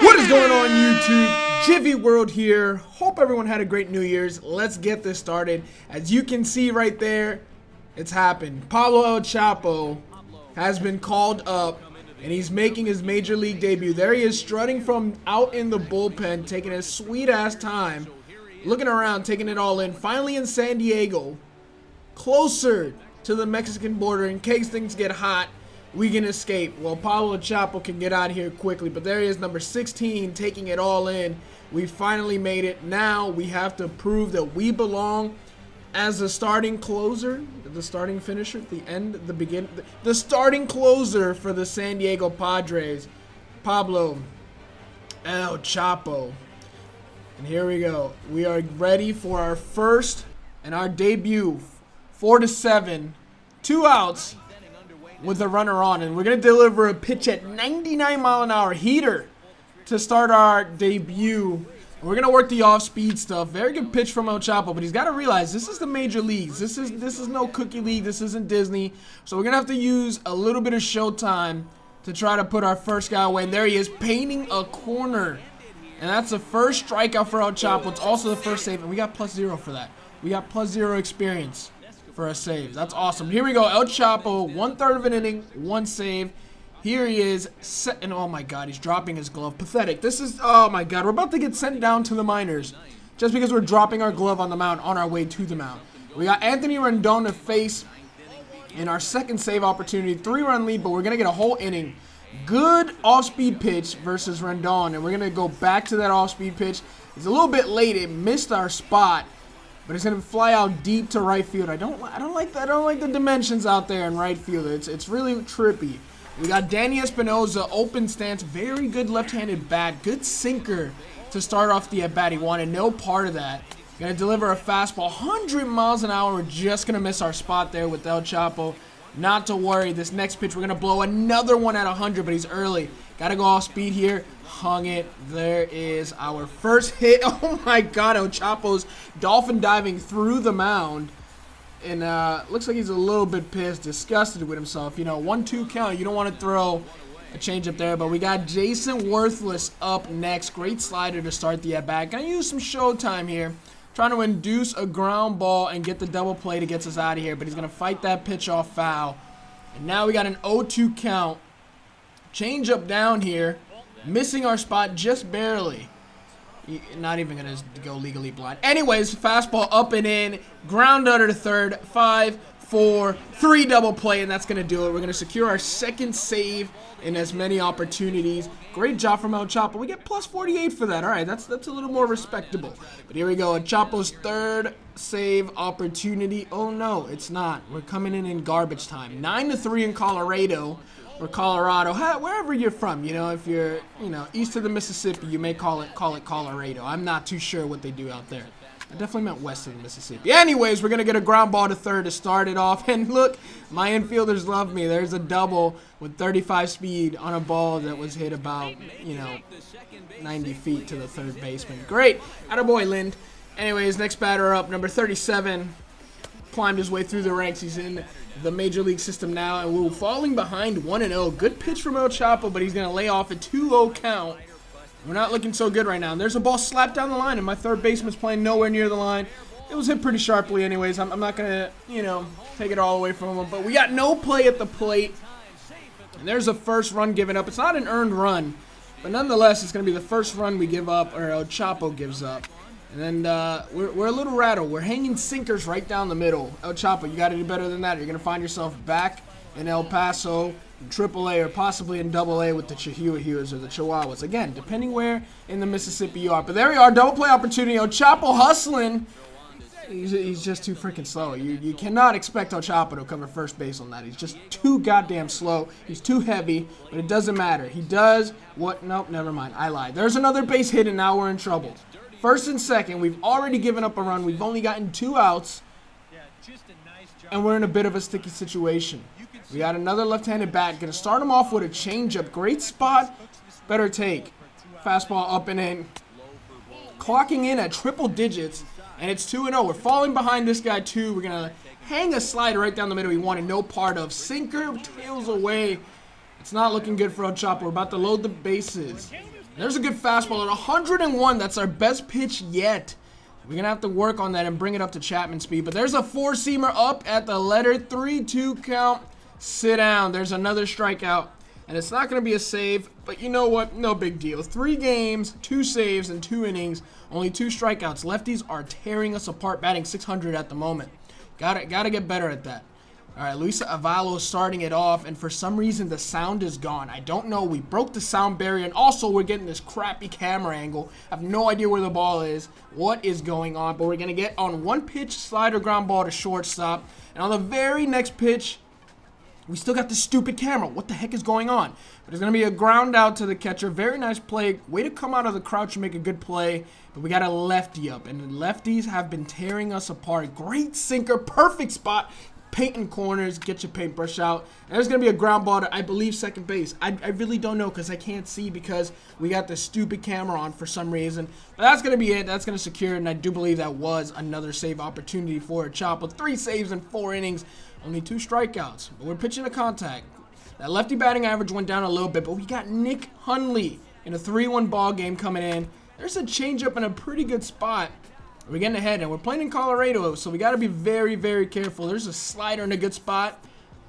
What is going on, YouTube? Gyvi World here. Hope everyone had a great New Year's. Let's get this started. As you can see right there, it's happened. Pablo El Chapo has been called up, and he's making his major league debut. There he is, strutting from out in the bullpen, taking his sweet-ass time, looking around, taking it all in. Finally in San Diego, closer to the Mexican border in case things get hot. We can escape. Well, Pablo El Chapo can get out of here quickly, but there he is, number 16, taking it all in. We finally made it. Now we have to prove that we belong as the starting closer, the starting finisher, the end, the begin, the starting closer for the San Diego Padres, Pablo El Chapo. And here we go. We are ready for our first and our debut. 4-7, 2 outs with a runner on, and we're gonna deliver a pitch at 99 mile an hour heater to start our debut. We're gonna work the off-speed stuff. Very good pitch from El Chapo, but he's got to realize this is the major leagues. This is no cookie league. This isn't Disney. So we're gonna have to use a little bit of showtime to try to put our first guy away. And there he is, painting a corner, and that's the first strikeout for El Chapo. It's also the first save, and we got +0 for that. We got +0 experience for a save. That's awesome. Here we go. El Chapo, 1/3 of an inning, 1 save. Here he is, and oh my god, he's dropping his glove. Pathetic. This is, oh my god, we're about to get sent down to the minors just because we're dropping our glove on the mound on our way to the mound. We got Anthony Rendon to face in our second save opportunity. 3-run lead, but we're going to get a whole inning. Good off-speed pitch versus Rendon, and we're going to go back to that off-speed pitch. It's a little bit late. It missed our spot, but it's gonna fly out deep to right field. I don't like the dimensions out there in right field. It's really trippy. We got Danny Espinosa, open stance, very good left-handed bat, good sinker to start off the at bat. He wanted no part of that. Gonna deliver a fastball, 100 miles an hour. We're just gonna miss our spot there with El Chapo. Not to worry. This next pitch, we're gonna blow another one at 100, but he's early. Gotta go off speed here. Hung it. There is our first hit. Oh my god, El Chapo's dolphin diving through the mound. And looks like he's a little bit pissed, disgusted with himself. You know, 1-2 count. You don't want to throw a changeup there. But we got Jason Worthless up next. Great slider to start the at-bat. Gonna use some showtime here. Trying to induce a ground ball and get the double play to get us out of here. But he's gonna fight that pitch off foul. And now we got an 0-2 count. Changeup down here. Missing our spot just barely. Not even going to go legally blind. Anyways, fastball up and in. Ground under to third. 5, 4, 3 double play, and that's going to do it. We're going to secure our second save in as many opportunities. Great job from El Chapo. We get +48 for that. All right, that's a little more respectable. But here we go. El Chapo's third save opportunity. Oh, no, it's not. We're coming in garbage time. 9-3 in Colorado. Or Colorado, wherever you're from, you know, if you're, you know, east of the Mississippi, you may call it Colorado. I'm not too sure what they do out there. I definitely meant west of the Mississippi. Anyways, we're going to get a ground ball to third to start it off. And look, my infielders love me. There's a double with 35 speed on a ball that was hit about, you know, 90 feet to the third baseman. Great. Attaboy, Lind. Anyways, next batter up, number 37. Climbed his way through the ranks. He's in the major league system now, and we're falling behind 1-0. Good pitch from El Chapo, but he's going to lay off a 2-0 count. We're not looking so good right now. And there's a ball slapped down the line, and my third baseman's playing nowhere near the line. It was hit pretty sharply anyways. I'm not going to, you know, take it all away from him. But we got no play at the plate. And there's a first run given up. It's not an earned run, but nonetheless, it's going to be the first run we give up, or El Chapo gives up. And then we're a little rattled. We're hanging sinkers right down the middle. El Chapo, you got to do better than that. You're going to find yourself back in El Paso, in AAA, or possibly in AA with the Chihuahuas or the Chihuahuas. Again, depending where in the Mississippi you are. But there we are, double play opportunity. El Chapo hustling. He's just too freaking slow. You cannot expect El Chapo to cover first base on that. He's just too goddamn slow. He's too heavy, but it doesn't matter. He does what? Nope, never mind. I lied. There's another base hit, and now we're in trouble. First and second, we've already given up a run. We've only gotten 2 outs, and we're in a bit of a sticky situation. We got another left-handed bat. Going to start him off with a changeup. Great spot. Better take. Fastball up and in. Clocking in at triple digits, and it's 2-0. We're falling behind this guy, too. We're going to hang a slider right down the middle he wanted no part of. Sinker tails away. It's not looking good for El Chapo. We're about to load the bases. There's a good fastball at 101. That's our best pitch yet. We're going to have to work on that and bring it up to Chapman speed. But there's a four-seamer up at the letter. 3-2 count. Sit down. There's another strikeout. And it's not going to be a save. But you know what? No big deal. 3 games, 2 saves, and 2 innings. Only 2 strikeouts. Lefties are tearing us apart, batting 600 at the moment. Gotta get better at that. All right, Luis Avalo is starting it off, and for some reason the sound is gone. I don't know. We broke the sound barrier, and also we're getting this crappy camera angle. I have no idea where the ball is, what is going on, but we're going to get on one pitch, slider ground ball to shortstop, and on the very next pitch, we still got this stupid camera. What the heck is going on? But it's going to be a ground out to the catcher. Very nice play. Way to come out of the crouch and make a good play, but we got a lefty up, and the lefties have been tearing us apart. Great sinker, perfect spot. Painting corners, get your paintbrush out. And there's going to be a ground ball to, I believe, second base. I really don't know because I can't see because we got the stupid camera on for some reason. But that's going to be it. That's going to secure it. And I do believe that was another save opportunity for Chapo. 3 saves in 4 innings. Only 2 strikeouts. But we're pitching to contact. That lefty batting average went down a little bit. But we got Nick Hundley in a 3-1 ball game coming in. There's a changeup in a pretty good spot. We're getting ahead, and we're playing in Colorado, so we got to be very, very careful. There's a slider in a good spot.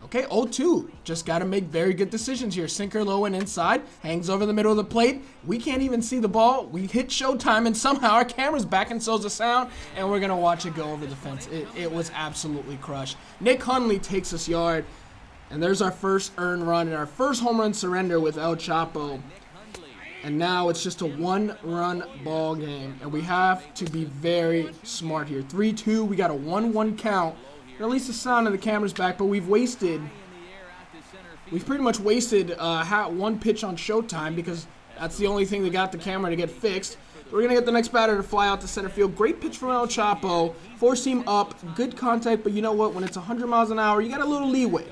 Okay, 0-2. Just got to make very good decisions here. Sinker low and inside. Hangs over the middle of the plate. We can't even see the ball. We hit showtime, and somehow our camera's back and so's the sound, and we're going to watch it go over the fence. It was absolutely crushed. Nick Hundley takes us yard, and there's our first earned run and our first home run surrender with El Chapo. And now it's just a 1-run ball game. And we have to be very smart here. 3-2. We got a 1-1 count. At least the sound of the camera's back. But we've pretty much wasted one pitch on showtime because that's the only thing that got the camera to get fixed. We're going to get the next batter to fly out to center field. Great pitch from El Chapo. 4-seam up. Good contact. But you know what? When it's 100 miles an hour, you got a little leeway.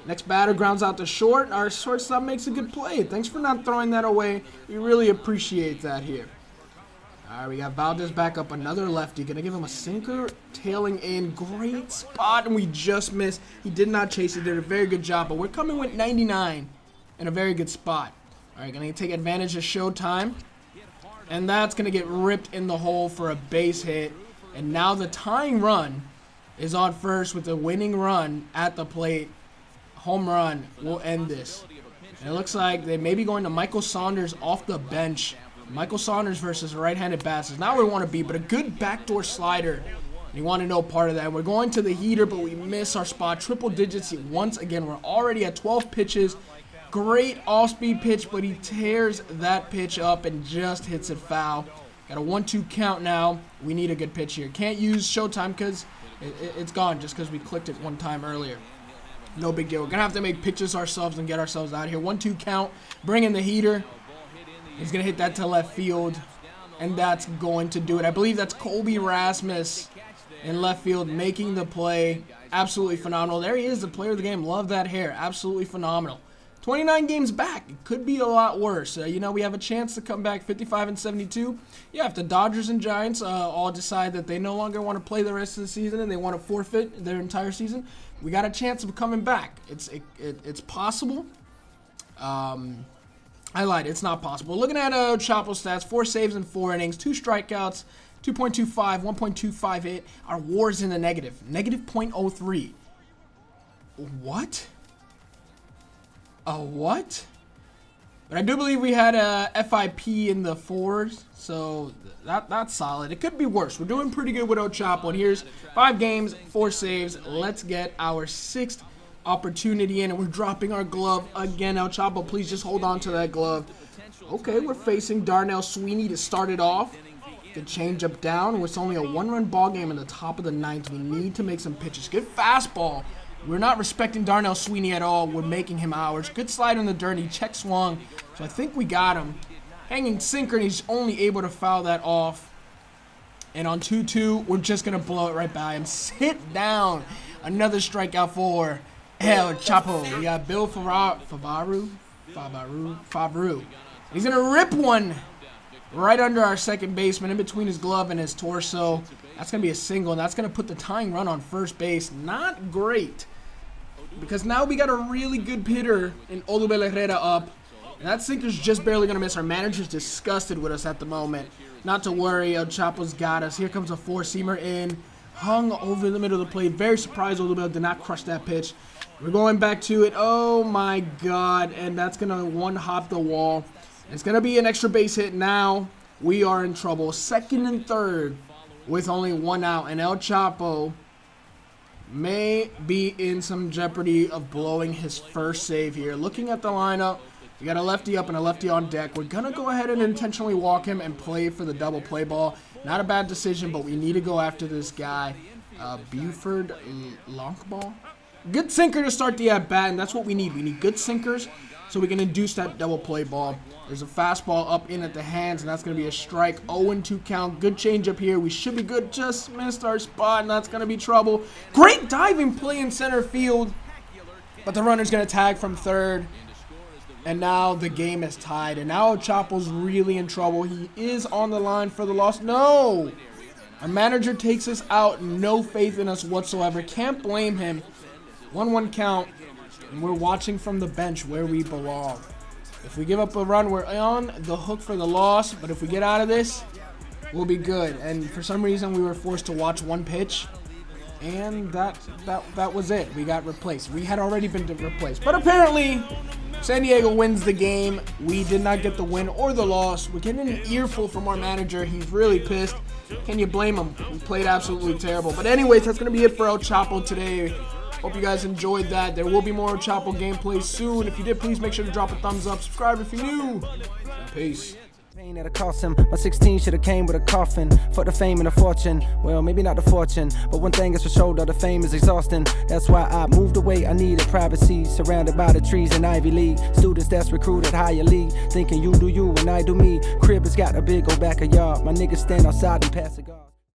Next batter grounds out to short. Our shortstop makes a good play. Thanks for not throwing that away. We really appreciate that here. All right, we got Valdez back up, another lefty. Gonna give him a sinker, tailing in. Great spot, and we just missed. He did not chase. He did a very good job, but we're coming with 99 in a very good spot. All right, gonna take advantage of showtime, and that's gonna get ripped in the hole for a base hit. And now the tying run is on first with the winning run at the plate. Home run will end this. And it looks like they may be going to Michael Saunders off the bench. Michael Saunders versus right-handed batters. Not where we want to be, but a good backdoor slider. And you want to know part of that. We're going to the heater, but we miss our spot. Triple digits once again. We're already at 12 pitches. Great off-speed pitch, but he tears that pitch up and just hits it foul. Got a 1-2 count now. We need a good pitch here. Can't use showtime because it's gone just because we clicked it one time earlier. No big deal. We're going to have to make pitches ourselves and get ourselves out of here. 1-2 count. Bring in the heater. He's going to hit that to left field. And that's going to do it. I believe that's Colby Rasmus in left field making the play. Absolutely phenomenal. There he is, the player of the game. Love that hair. Absolutely phenomenal. 29 games back. It could be a lot worse. You know, we have a chance to come back 55-72. Yeah, if the Dodgers and Giants all decide that they no longer want to play the rest of the season and they want to forfeit their entire season, we got a chance of coming back. It's possible. I lied. It's not possible. Looking at Chapo's stats, 4 saves in 4 innings, 2 strikeouts, 2.25, 1.258. Our WAR's in the negative. Negative .03. What? A what? But I do believe we had a FIP in the 4s, so that's solid. It could be worse. We're doing pretty good with El Chapo. And here's 5 games, 4 saves. Let's get our 6th opportunity in, and we're dropping our glove again. El Chapo, please just hold on to that glove. Okay, we're facing Darnell Sweeney to start it off. Good change up down. It's only a 1-run ball game in the top of the 9th. We need to make some pitches. Good fastball. We're not respecting Darnell Sweeney at all. We're making him ours. Good slide in the dirt. He check swung. So I think we got him. Hanging sinker, and he's only able to foul that off. And on 2-2, we're just going to blow it right by him. Sit down. Another strikeout for El Chapo. We got Bill Favru. He's going to rip one right under our second baseman, in between his glove and his torso. That's going to be a single, and that's going to put the tying run on first base. Not great, because now we got a really good hitter in Odubel Herrera up, And that sinker's just barely going to miss. Our manager's disgusted with us at the moment. Not to worry, El Chapo's got us. Here comes a four-seamer in. Hung over the middle of the plate. Very surprised Odubel did not crush that pitch. We're going back to it. Oh my God. And that's going to one-hop the wall. It's going to be an extra base hit now. We are in trouble. Second and third with only one out. And El Chapo may be in some jeopardy of blowing his first save here. Looking at the lineup, we got a lefty up and a lefty on deck. We're going to go ahead and intentionally walk him and play for the double play ball. Not a bad decision, but we need to go after this guy. Buford Lonkball. Good sinker to start the at-bat, and that's what we need. We need good sinkers so we can induce that double play ball. There's a fastball up in at the hands, and that's going to be a strike. 0-2 count. Good changeup here. We should be good. Just missed our spot, and that's going to be trouble. Great diving play in center field, but the runner's going to tag from third. And now the game is tied, and now El Chapo's really in trouble. He is on the line for the loss. No! Our manager takes us out. No faith in us whatsoever. Can't blame him. 1-1 count, and we're watching from the bench where we belong. If we give up a run, we're on the hook for the loss, but if we get out of this, we'll be good. And for some reason, we were forced to watch one pitch, and that was it. We got replaced. We had already been replaced, but apparently San Diego wins the game. We did not get the win or the loss. We're getting an earful from our manager. He's really pissed. Can you blame him? We played absolutely terrible. But anyways, that's going to be it for El Chapo today. Hope you guys enjoyed that. There will be more El Chapo gameplay soon. If you did, please make sure to drop a thumbs up. Subscribe if you're new. Peace. Pain that it cost him. My 16 should have came with a coffin. For the fame and the fortune. Well, maybe not the fortune, but one thing is for sure, that the fame is exhausting. That's why I moved away. I needed privacy, surrounded by the trees in Ivy League. Students that's recruited higher league, thinking you do you and I do me. Crib has got a big old backyard. My niggas stand outside and pass a guard.